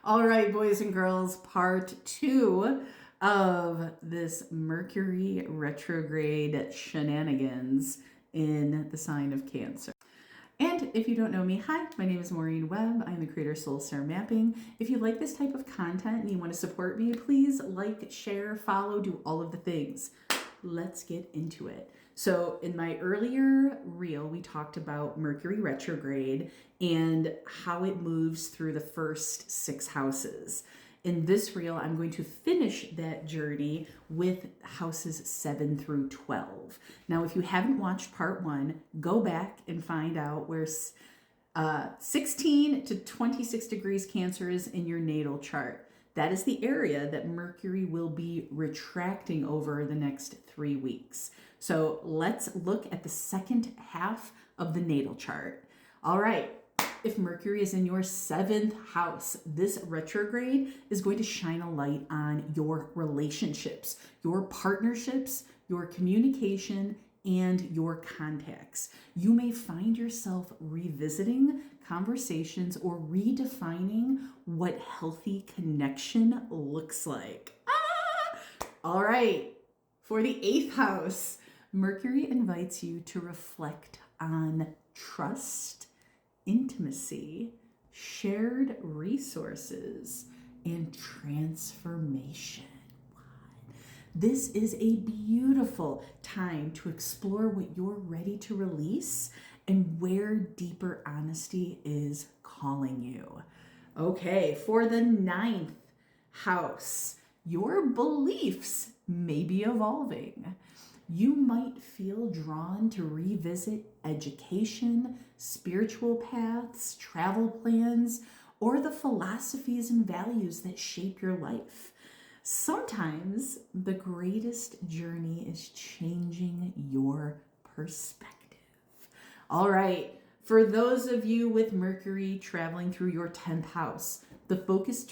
All right, boys and girls, part 2 of this Mercury retrograde shenanigans in the sign of Cancer. And if you don't know me, hi, my name is Maureen Webb. I'm the creator of Soul Star Mapping. If you like this type of content and you want to support me, please like, share, follow, do all of the things. Let's get into it. So in my earlier reel, we talked about Mercury retrograde and how it moves through the first 6 houses. In this reel, I'm going to finish that journey with houses 7 through 12. Now, if you haven't watched part 1, go back and find out where 16 to 26 degrees Cancer is in your natal chart. That is the area that Mercury will be retracting over the next 3 weeks. So let's look at the second half of the natal chart. All right, if Mercury is in your 7th house, this retrograde is going to shine a light on your relationships, your partnerships, your communication, and your contacts. You may find yourself revisiting conversations or redefining what healthy connection looks like. All right, for the 8th house, Mercury invites you to reflect on trust, intimacy, shared resources, and transformation. This is a beautiful time to explore what you're ready to release and where deeper honesty is calling you. Okay, for the 9th house, your beliefs may be evolving. You might feel drawn to revisit education, spiritual paths, travel plans, or the philosophies and values that shape your life. Sometimes the greatest journey is changing your perspective. All right, for those of you with Mercury traveling through your 10th house, the focus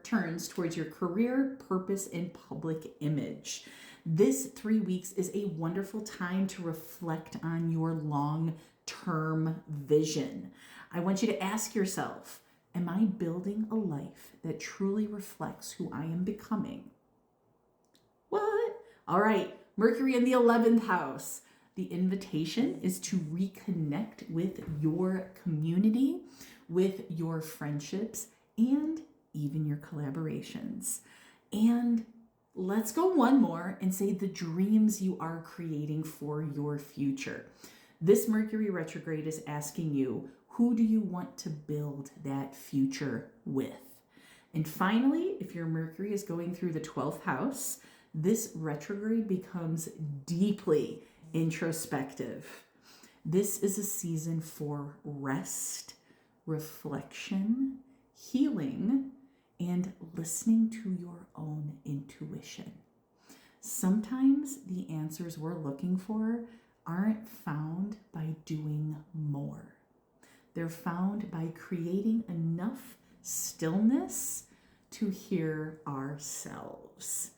turns towards your career, purpose, and public image. This 3 weeks is a wonderful time to reflect on your long-term vision. I want you to ask yourself, am I building a life that truly reflects who I am becoming? What? All right, Mercury in the 11th house. The invitation is to reconnect with your community, with your friendships, and even your collaborations. And let's go one more and say the dreams you are creating for your future. This Mercury retrograde is asking you, who do you want to build that future with? And finally, if your Mercury is going through the 12th house, this retrograde becomes deeply introspective. This is a season for rest, reflection, healing, and listening to your own intuition. Sometimes the answers we're looking for aren't found by doing more. They're found by creating enough stillness to hear ourselves.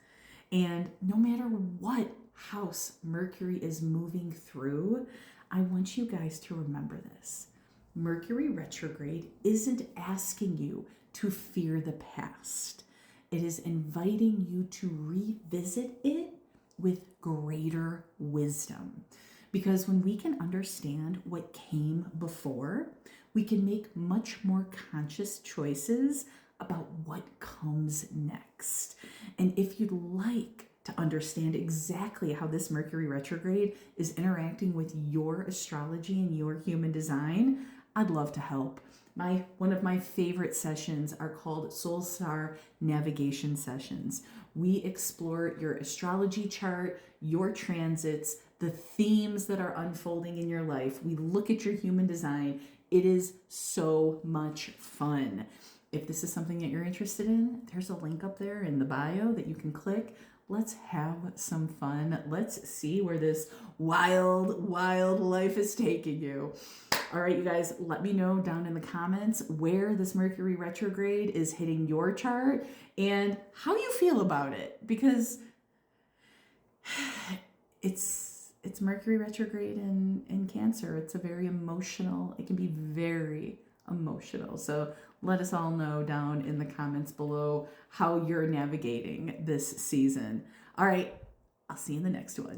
And no matter what house Mercury is moving through, I want you guys to remember this. Mercury retrograde isn't asking you to fear the past. It is inviting you to revisit it with greater wisdom. Because when we can understand what came before, we can make much more conscious choices about what comes next. And if you'd like to understand exactly how this Mercury retrograde is interacting with your astrology and your human design, I'd love to help. One of my favorite sessions are called Soul Star Navigation Sessions. We explore your astrology chart, your transits, the themes that are unfolding in your life. We look at your human design. It is so much fun. If this is something that you're interested in, there's a link up there in the bio that you can click. Let's have some fun. Let's see where this wild, wild life is taking you. All right, you guys, let me know down in the comments where this Mercury retrograde is hitting your chart and how you feel about it, because it's Mercury retrograde in Cancer. It's a very emotional, it can be very emotional. So let us all know down in the comments below how you're navigating this season. All right, I'll see you in the next one.